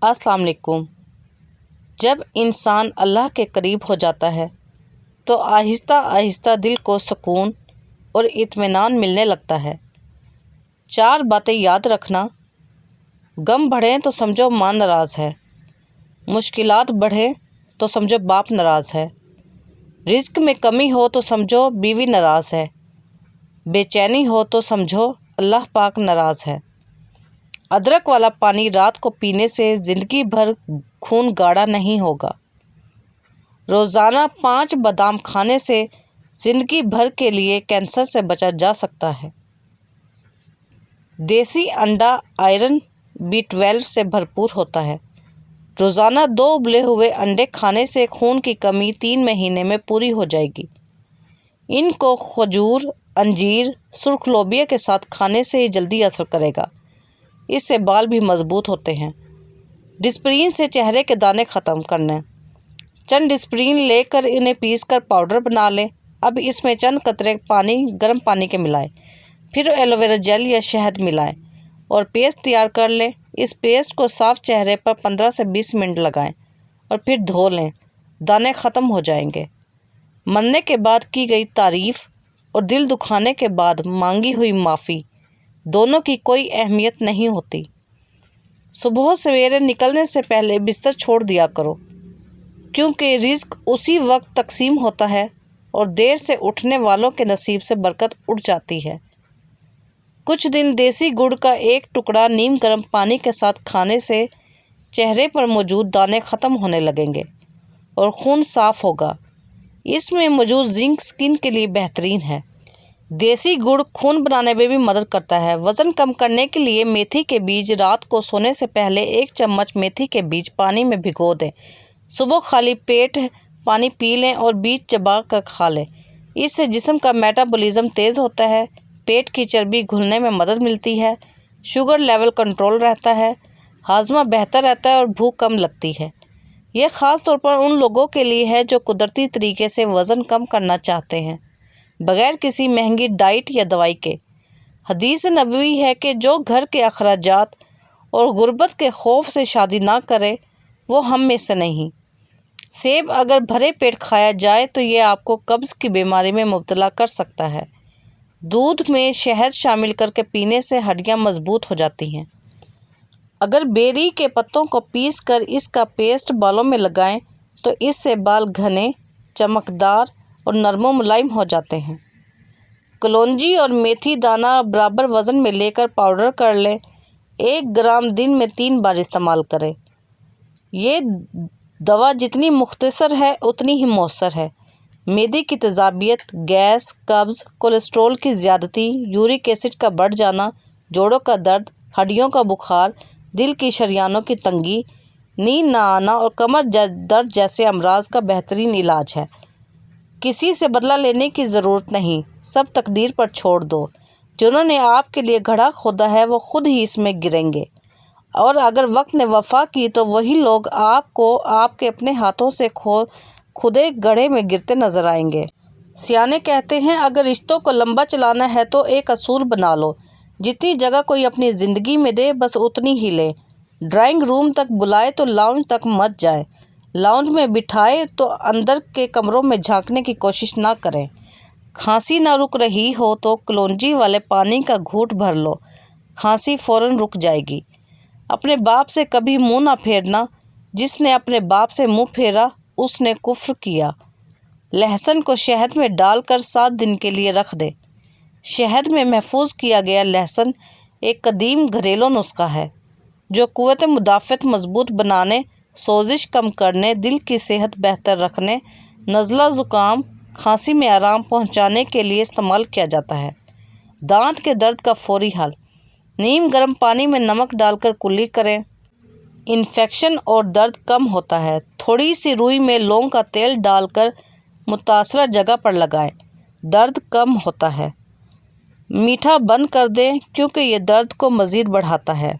السلام علیکم۔ جب انسان اللہ کے قریب ہو جاتا ہے تو آہستہ آہستہ دل کو سکون اور اطمینان ملنے لگتا ہے۔ 4 باتیں یاد رکھنا: غم بڑھیں تو سمجھو ماں ناراض ہے، مشکلات بڑھیں تو سمجھو باپ ناراض ہے، رزق میں کمی ہو تو سمجھو بیوی ناراض ہے، بے چینی ہو تو سمجھو اللہ پاک ناراض ہے۔ ادرک والا پانی رات کو پینے سے زندگی بھر خون گاڑھا نہیں ہوگا۔ روزانہ 5 بادام کھانے سے زندگی بھر کے لیے کینسر سے بچا جا سکتا ہے۔ دیسی انڈا آئرن B12 سے بھرپور ہوتا ہے۔ روزانہ 2 ابلے ہوئے انڈے کھانے سے خون کی کمی 3 مہینے میں پوری ہو جائے گی۔ ان کو کھجور، انجیر، سرخ لوبیا کے ساتھ کھانے سے ہی جلدی اثر کرے گا۔ اس سے بال بھی مضبوط ہوتے ہیں۔ ڈسپرین سے چہرے کے دانے ختم کرنا: چند ڈسپرین لے کر انہیں پیس کر پاؤڈر بنا لیں۔ اب اس میں چند قطرے گرم پانی کے ملائیں، پھر ایلو ویرا جیل یا شہد ملائیں اور پیسٹ تیار کر لیں۔ اس پیسٹ کو صاف چہرے پر 15 سے 20 منٹ لگائیں اور پھر دھو لیں، دانے ختم ہو جائیں گے۔ مرنے کے بعد کی گئی تعریف اور دل دکھانے کے بعد مانگی ہوئی معافی دونوں کی کوئی اہمیت نہیں ہوتی۔ صبح سویرے نکلنے سے پہلے بستر چھوڑ دیا کرو، کیونکہ رزق اسی وقت تقسیم ہوتا ہے اور دیر سے اٹھنے والوں کے نصیب سے برکت اٹھ جاتی ہے۔ کچھ دن دیسی گڑ کا ایک ٹکڑا نیم گرم پانی کے ساتھ کھانے سے چہرے پر موجود دانے ختم ہونے لگیں گے اور خون صاف ہوگا۔ اس میں موجود زنک سکن کے لیے بہترین ہے۔ دیسی گڑ خون بنانے میں بھی مدد کرتا ہے۔ وزن کم کرنے کے لیے میتھی کے بیج: رات کو سونے سے پہلے 1 چمچ میتھی کے بیج پانی میں بھگو دیں۔ صبح خالی پیٹ پانی پی لیں اور بیج چبا کر کھا لیں۔ اس سے جسم کا میٹابولزم تیز ہوتا ہے، پیٹ کی چربی گھلنے میں مدد ملتی ہے، شوگر لیول کنٹرول رہتا ہے، ہاضمہ بہتر رہتا ہے اور بھوک کم لگتی ہے۔ یہ خاص طور پر ان لوگوں کے لیے ہے جو قدرتی طریقے سے وزن کم کرنا چاہتے ہیں بغیر کسی مہنگی ڈائٹ یا دوائی کے۔ حدیث نبوی ہے کہ جو گھر کے اخراجات اور غربت کے خوف سے شادی نہ کرے وہ ہم میں سے نہیں۔ سیب اگر بھرے پیٹ کھایا جائے تو یہ آپ کو قبض کی بیماری میں مبتلا کر سکتا ہے۔ دودھ میں شہد شامل کر کے پینے سے ہڈیاں مضبوط ہو جاتی ہیں۔ اگر بیری کے پتوں کو پیس کر اس کا پیسٹ بالوں میں لگائیں تو اس سے بال گھنے، چمکدار اور نرم و ملائم ہو جاتے ہیں۔ کلونجی اور میتھی دانہ برابر وزن میں لے کر پاؤڈر کر لیں۔ 1 گرام دن میں 3 بار استعمال کریں۔ یہ دوا جتنی مختصر ہے اتنی ہی مؤثر ہے۔ معدے کی تیزابیت، گیس، قبض، کولیسٹرول کی زیادتی، یورک ایسڈ کا بڑھ جانا، جوڑوں کا درد، ہڈیوں کا بخار، دل کی شریانوں کی تنگی، نیند نہ آنا اور کمر درد جیسے امراض کا بہترین علاج ہے۔ کسی سے بدلہ لینے کی ضرورت نہیں، سب تقدیر پر چھوڑ دو۔ جنہوں نے آپ کے لیے گڑھا کھودا ہے وہ خود ہی اس میں گریں گے، اور اگر وقت نے وفا کی تو وہی لوگ آپ کو آپ کے اپنے ہاتھوں سے کھودے گڑھے میں گرتے نظر آئیں گے۔ سیانے کہتے ہیں اگر رشتوں کو لمبا چلانا ہے تو ایک اصول بنا لو: جتنی جگہ کوئی اپنی زندگی میں دے بس اتنی ہی لے۔ ڈرائنگ روم تک بلائے تو لاؤنج تک مت جائیں، لاؤنج میں بٹھائے تو اندر کے کمروں میں جھانکنے کی کوشش نہ کریں۔ کھانسی نہ رک رہی ہو تو کلونجی والے پانی کا گھونٹ بھر لو، کھانسی فوراً رک جائے گی۔ اپنے باپ سے کبھی منہ نہ پھیرنا، جس نے اپنے باپ سے منہ پھیرا اس نے کفر کیا۔ لہسن کو شہد میں ڈال کر 7 دن کے لیے رکھ دیں۔ شہد میں محفوظ کیا گیا لہسن ایک قدیم گھریلو نسخہ ہے جو قوت مدافعت مضبوط بنانے، سوزش کم کرنے، دل کی صحت بہتر رکھنے، نزلہ زکام، کھانسی میں آرام پہنچانے کے لیے استعمال کیا جاتا ہے۔ دانت کے درد کا فوری حل: نیم گرم پانی میں نمک ڈال کر کلی کریں۔ انفیکشن اور درد کم ہوتا ہے۔ تھوڑی سی روئی میں لونگ کا تیل ڈال کر متاثرہ جگہ پر لگائیں، درد کم ہوتا ہے۔ میٹھا بند کر دیں کیونکہ یہ درد کو مزید بڑھاتا ہے۔